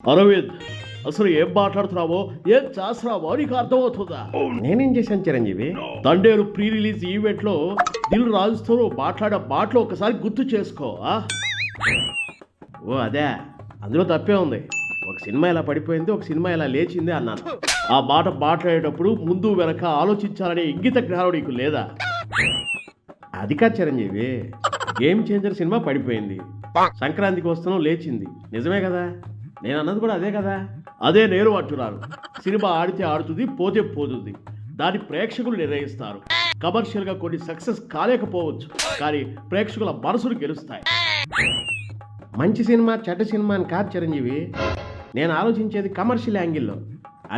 అరవింద్, అసలు ఏం మాట్లాడుతున్నావో ఏం చేస్తున్నావో నీకు అర్థమవుతుందా? నేనేం చేశాను చిరంజీవి? తండేరు ప్రీ రిలీజ్ ఈవెంట్ లో దిల్ రాజుతో మాట్లాడే మాటలు ఒకసారి గుర్తు చేసుకో. ఓ అదే, అందులో తప్పే ఉంది. ఒక సినిమా ఇలా పడిపోయింది, ఒక సినిమా ఇలా లేచింది అన్నాను. ఆ మాట మాట్లాడేటప్పుడు ముందు వెనక ఆలోచించాలనే ఇంగిత జ్ఞానం నీకు లేదా? అది కాదు చిరంజీవి, గేమ్ చేంజర్ సినిమా పడిపోయింది, సంక్రాంతికి వస్తున్నాం లేచింది, నిజమే కదా? నేను అన్నది కూడా అదే కదా. అదే నేను అంటున్నాను. సినిమా ఆడితే ఆడుతుంది, పోతే పోతుంది. దాన్ని ప్రేక్షకులు నిర్ణయిస్తారు. కమర్షియల్ గా కొన్ని సక్సెస్ కాలేకపోవచ్చు, కానీ ప్రేక్షకుల మనసును గెలుస్తాయి. మంచి సినిమా చెడ్డ సినిమా అని కాదు చిరంజీవి, నేను ఆలోచించేది కమర్షియల్ యాంగిల్లో.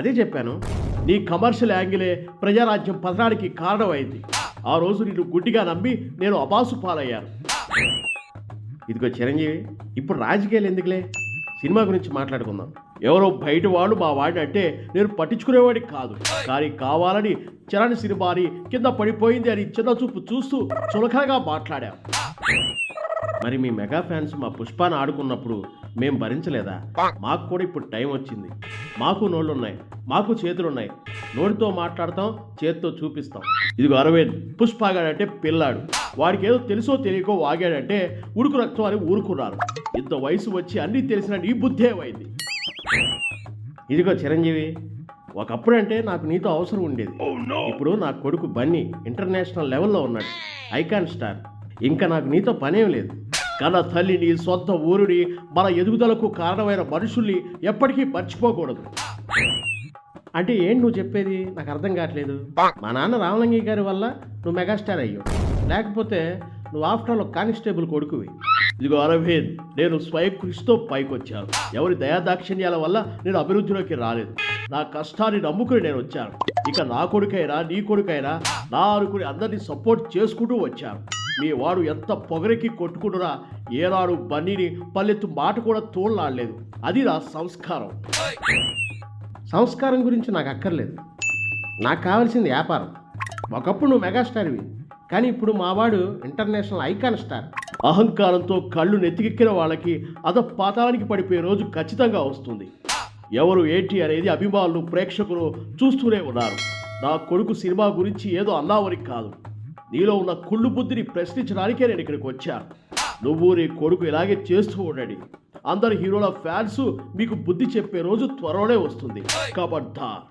అదే చెప్పాను. నీ కమర్షియల్ యాంగిలే ప్రజారాజ్యం పతనానికి కారణమైంది. ఆ రోజు నిన్ను గుడ్డిగా నమ్మి నేను అబాసు పాలయ్యాను. ఇదిగో చిరంజీవి, ఇప్పుడు రాజకీయాలు ఎందుకులే, సినిమా గురించి మాట్లాడుకుందాం. ఎవరో బయట వాళ్ళు మా వాడిని అంటే నేను పట్టించుకునేవాడికి కాదు, కానీ కావాలని చరణ్ సినిమాని కింద పడిపోయింది అని చిన్న చూపు చూస్తూ చులకనగా మాట్లాడాం. మరి మీ మెగా ఫ్యాన్స్ మా పుష్పాన్ని ఆడుకున్నప్పుడు మేము భరించలేదా? మాకు కూడా ఇప్పుడు టైం వచ్చింది. మాకు నోళ్ళున్నాయి, మాకు చేతులున్నాయి. నోటితో మాట్లాడతాం, చేతితో చూపిస్తాం. ఇదిగో అరవింద్, పుష్పగాడంటే పిల్లాడు. వాడికి ఏదో తెలుసో తెలియకో వాగాడంటే ఉడుకు రక్తం అని ఊరుకున్నారు. ఇంత వయసు వచ్చి అన్నీ తెలిసిన నీ బుద్ధి ఏమైంది? ఇదిగో చిరంజీవి, ఒకప్పుడంటే నాకు నీతో అవసరం ఉండేది. ఇప్పుడు నా కొడుకు బన్నీ ఇంటర్నేషనల్ లెవెల్లో ఉన్నాడు, ఐకాన్ స్టార్. ఇంకా నాకు నీతో పనేం లేదు. కన్న తల్లిని, సొంత ఊరిని, మన ఎదుగుదలకు కారణమైన మనుషుల్ని ఎప్పటికీ మర్చిపోకూడదు. అంటే ఏంటి నువ్వు చెప్పేది? నాకు అర్థం కావట్లేదు. మా నాన్న రామలింగయ్య గారి వల్ల నువ్వు మెగాస్టార్ అయ్యావు, లేకపోతే నువ్వు ఆఫ్టర్ ఆల్ కానిస్టేబుల్ కొడుకువి. ఇదిగో అరవింద్, నేను స్వయం కృషితో పైకొచ్చాను. ఎవరి దయాదాక్షిణ్యాల వల్ల నేను అభివృద్ధిలోకి రాలేదు. నా కష్టాన్ని నమ్ముకుని నేను వచ్చాను. ఇక నా కొడుకైనా నీ కొడుకైనా నా అనుకుని అందరినీ సపోర్ట్ చేసుకుంటూ వచ్చాను. మీ వాడు ఎంత పొగరికి కొట్టుకుంటున్నా ఏనాడు బన్నీని పల్లెత్తు మాట కూడా తోడలాడలేదు. అది నా సంస్కారం. సంస్కారం గురించి నాకు అక్కర్లేదు, నాకు కావాల్సింది వ్యాపారం. ఒకప్పుడు నువ్వు మెగాస్టార్వి, కానీ ఇప్పుడు మావాడు ఇంటర్నేషనల్ ఐకాన్ స్టార్. అహంకారంతో కళ్ళు నెత్తికెక్కిన వాళ్ళకి పాతాళానికి పడిపోయే రోజు ఖచ్చితంగా వస్తుంది. ఎవరు ఏంటి అనేది అభిమానులు, ప్రేక్షకులు చూస్తూనే ఉన్నారు. నా కొడుకు సినిమా గురించి ఏదో అన్నావని కాదు, నీలో ఉన్న కుళ్ళు బుద్ధిని ప్రశ్నించడానికే నేను ఇక్కడికి వచ్చాను. నువ్వు నీ కొడుకు ఇలాగే చేస్తూ ఉండండి. అందరు హీరోల ఫ్యాన్స్ మీకు బుద్ధి చెప్పే రోజు త్వరలోనే వస్తుంది. కబడ్దార్.